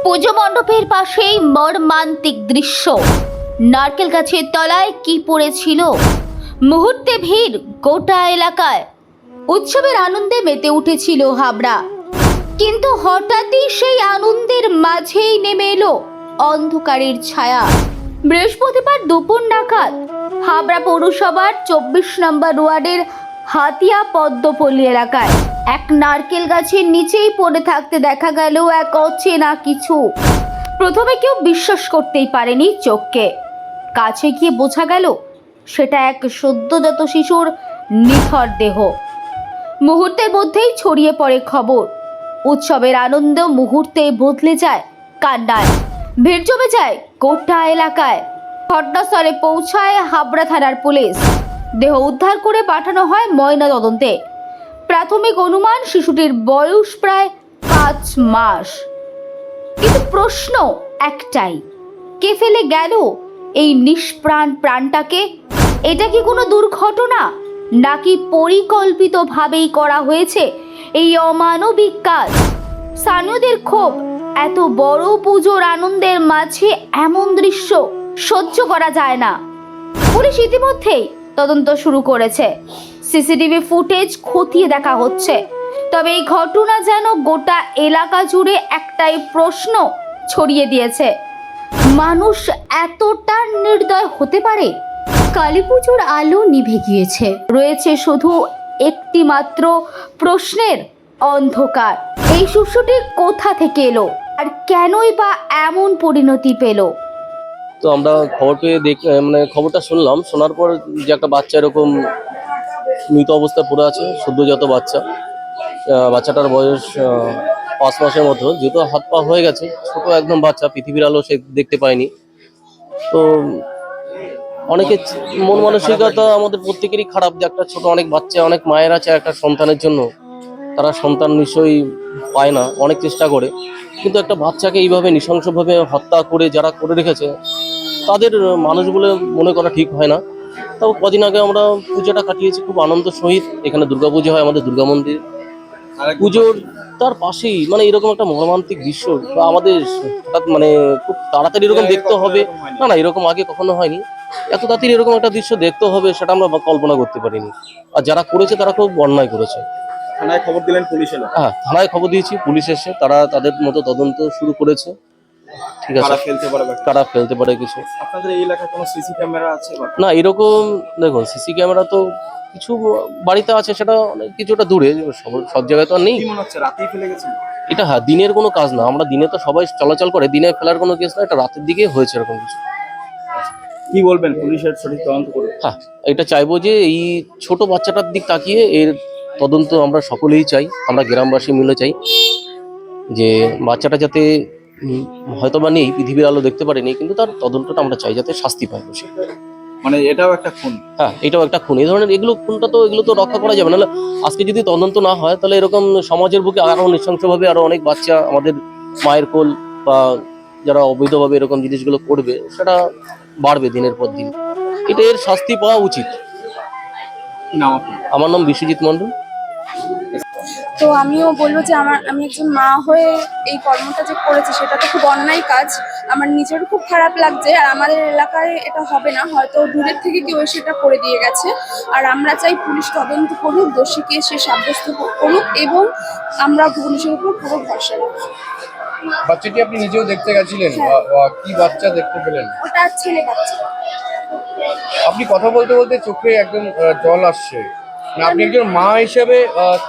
পুজো মণ্ডপের পাশেই মর্মান্তিক দৃশ্য। নারকেল গাছের তলায় কি পড়েছিল? মুহূর্তে ভিড় গোটা এলাকায়। উৎসবের আনন্দে মেতে উঠেছিল হাবড়া, কিন্তু হঠাৎই সেই আনন্দের মাঝেই নেমে এলো অন্ধকারের ছায়া। বৃহস্পতিবার দুপুর নাগাদ হাবড়া পৌরসভার 24 নম্বর ওয়ার্ডের হাতিয়া পদ্মপল্লী এলাকায় এক নারকেল গাছের নিচেই পড়ে থাকতে দেখা গেল এক অচেনা কিছু। প্রথমে কেউ বিশ্বাস করতেই পারেনি চোখকে। কাছে গিয়ে বোঝা গেল সেটা এক সদ্যজাত শিশুর নিথর দেহ। মুহূর্তের মধ্যেই ছড়িয়ে পড়ে খবর। উৎসবের আনন্দ মুহূর্তে বদলে যায় কান্নায়। ভিড় জমে যায় গোটা এলাকায়। ঘটনাস্থলে পৌঁছায় হাবড়া থানার পুলিশ। দেহ উদ্ধার করে পাঠানো হয় ময়না তদন্তে। প্রাথমিক অনুমান শিশুটির বয়স প্রায় 5 মাস। কিন্তু প্রশ্ন একটাই, কে ফেলে গেল এই নিষ্প্রাণ প্রাণটাকে? এটা কি কোনো দুর্ঘটনা, নাকি পরিকল্পিতভাবেই করা হয়েছে এই অমানবিক কাজ? স্থানীয়দের ক্ষোভ, এত বড় পুজোর আনন্দের মাঝে এমন দৃশ্য সহ্য করা যায় না। পুলিশ ইতিমধ্যেই তদন্ত শুরু করেছে। সিসিটিভি ফুটেজ খতিয়ে দেখা হচ্ছে। তবে এই ঘটনা যেন গোটা এলাকা জুড়ে একটাই প্রশ্ন ছড়িয়ে দিয়েছে, মানুষ এতটা নির্দয় হতে পারে? কালীপুজোর আলো নিভে গিয়েছে, রয়েছে শুধু একটি মাত্র প্রশ্নের অন্ধকার। এই শিশুটি কোথা থেকে এলো আর কেনই বা এমন পরিণতি পেল? তো আমরা খবর পেয়ে খবরটা শুনলাম। শোনার পর যে একটা বাচ্চা এরকম মৃত অবস্থায় পড়ে আছে, সদ্যজাত বাচ্চা। বাচ্চাটার বয়স 5 মাসের মতো, যেহেতু হাত পা হয়ে গেছে, ছোট একদম বাচ্চা, পৃথিবীর আলো সে দেখতে পায়নি। তো অনেকে মন মানসিকতা আমাদের প্রত্যেকেরই খারাপ, যে একটা ছোট অনেক বাচ্চা, অনেক মায়ের আছে একটা সন্তানের জন্য, তারা সন্তান নিশ্চয়ই পায় না, অনেক চেষ্টা করে, কিন্তু একটা বাচ্চাকে এইভাবে নৃশংসভাবে হত্যা করে যারা করে রেখেছে তাদের মানুষ বলে মনে করা ঠিক হয় না। তাও কদিন আগে আমরা পুজোটা কাটিয়েছি খুব আনন্দ সহিত। এখানে দুর্গাপুজো হয় আমাদের দুর্গা মন্দির, পুজোর তার পাশেই এরকম একটা মর্মান্তিক দৃশ্য, বা আমাদের হঠাৎ খুব তাড়াতাড়ি এরকম দেখতে হবে, না এরকম আগে কখনো হয়নি। এত তাড়াতাড়ি এরকম একটা দৃশ্য দেখতে হবে সেটা আমরা কল্পনা করতে পারিনি। আর যারা করেছে তারা খুব অন্যায় করেছে। থানায় খবর দিলেন পুলিশ এলো? হ্যাঁ, থানায় খবর দিয়েছি, পুলিশ এসে তারা তাদের মতো তদন্ত শুরু করেছে। ঠিক আছে, কারা ফেলতে পারে কিছু। আপনাদের এই এলাকায় কোনো সিসি ক্যামেরা আছে? না, এরকম দেখুন সিসি ক্যামেরা তো কিছু বাড়িতে আছে, সেটা অনেক কিছুটা দূরে, সব জায়গায় তো আর নেই। কি মনে হচ্ছে রাতেই ফেলে গেছিল এটা? হ্যাঁ, দিনের কোনো কাজ না। আমরা দিনে তো সবাই চলাচল করে, দিনে ফেলার কোনো কেস না, এটা রাতের দিকে হয়েছে এরকম কিছু। কি বলবেন, পুলিশের সঠিক তদন্ত করুন? হ্যাঁ, এটা চাইবো যে এই ছোট বাচ্চাটার দিক তাকিয়ে এর তদন্ত আমরা সকলেই চাই, আমরা গ্রামবাসী মিলে চাই যে বাচ্চাটা যাতে হয়তো বা নেই, পৃথিবীর আলো দেখতে পারেনি, কিন্তু তার তদন্তটা আমরা চাই, যাতে শাস্তি পায় বসে। এটাও একটা খুন? হ্যাঁ, এটাও একটা খুন। এই ধরনের এগুলো তো রক্ষা করা যাবে না। আজকে যদি তদন্ত না হয়, তাহলে এরকম সমাজের বুকে আরো নৃশংসভাবে আরো অনেক বাচ্চা আমাদের মায়ের কোল, বা যারা অবৈধভাবে এরকম জিনিসগুলো করবে, সেটা বাড়বে দিনের পর দিন। এটা এর শাস্তি পাওয়া উচিত। আমার নাম বিশ্বজিৎ মণ্ডল। তো আমিও বলবো যে আমি একজন মা হয়ে এই কর্মটা যে করেছে সেটা তো খুব অন্যায় কাজ। আমার নিজেরও খুব খারাপ লাগছে। আর আমাদের এলাকায় এটা হবে না, হয়তো দূরের থেকে কেউ এসে এটা করে দিয়ে গেছে। আর আমরা চাই পুলিশ তদন্ত করুক, দোষীকে সে সাব্যস্ত করুক, এবং আমরা পুলিশের উপর পুরো ভরসা রাখি। বাচ্চাটি আপনি নিজেও দেখতে গেছিলেন? কি বাচ্চা দেখতে পেলেন? ওটা ছেলে বাচ্চা। আপনি কথা বলতে বলতে চোখে একদম জল আসছে। আপনি একজন মা হিসেবে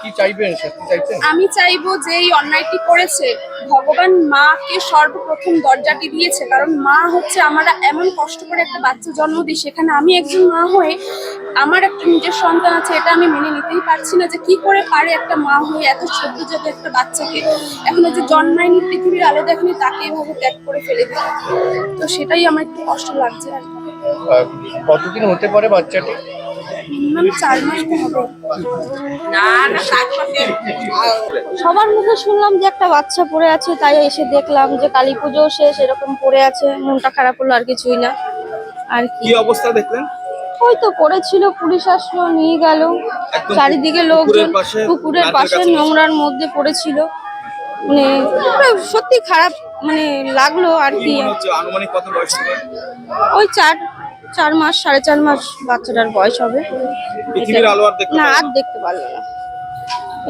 কি চাইবেন, শাস্তি চাইছেন? আমি চাইবো যে এই অন্যায়টি করেছে, ভগবান মাকে সর্বপ্রথম দরজাটি দিয়েছে, কারণ মা হচ্ছে আমরা এমন কষ্ট করে একটা বাচ্চা জন্ম দিই, সেখানে আমি একজন মা হয়ে আমার একটা নিজের সন্তান আছে, এটা আমি মেনে নিতেই পারছি না যে কি করে পারে একটা মা হয়ে এত সদ্যজাত একটা বাচ্চাকে, এখনো যে জন্মায়নি, পৃথিবীর আলো দেখেনি, তাকে এভাবে ত্যাগ করে ফেলে দিল। তো সেটাই আমার একটু কষ্ট লাগছে। আর কতদিন হতে পারে বাচ্চাটি? মিনিমাম 4 মাস তো হবে। সবার মুখে শুনলাম যে একটা বাচ্চা পড়ে আছে, তাই এসে দেখলাম যে কালী পুজো শেষ এরকম পড়ে আছে। মনটা খারাপ হলো, আর কিছুই না। আর কি অবস্থা দেখলেন? ওই তো পড়েছিল, পুলিশ আসলো, নিয়ে গেল। চারিদিকে লোকজন, পুকুরের পাশে নোংরার মধ্যে পড়েছিল। সত্যি খারাপ মানে লাগলো আর কি কি। মনে হচ্ছে আনুমানিক কত বয়স হবে? ওই 4 মাস 4.5 মাস বাচ্চাটার বয়স হবে। পৃথিবীর আলো আর দেখতে না, পাবে আর দেখতে পারলো না।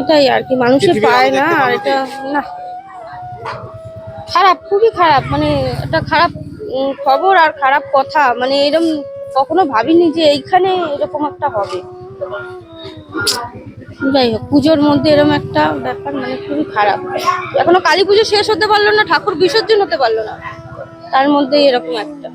এটাই আর কি, মানুষে পৃথিবীর পায় আলো না। দেখতে আর পারলো এটা না, খারাপ, খুবই খারাপ, মানে একটা খারাপ খবর আর খারাপ কথা। মানে এরকম কখনো ভাবিনি যে এইখানে এরকম একটা হবে। যাই হোক, পুজোর মধ্যে এরকম একটা ব্যাপার, মানে খুবই খারাপ। এখনো কালী পুজো শেষ হতে পারলো না, ঠাকুর বিসর্জন হতে পারলো না, তার মধ্যে এরকম একটা।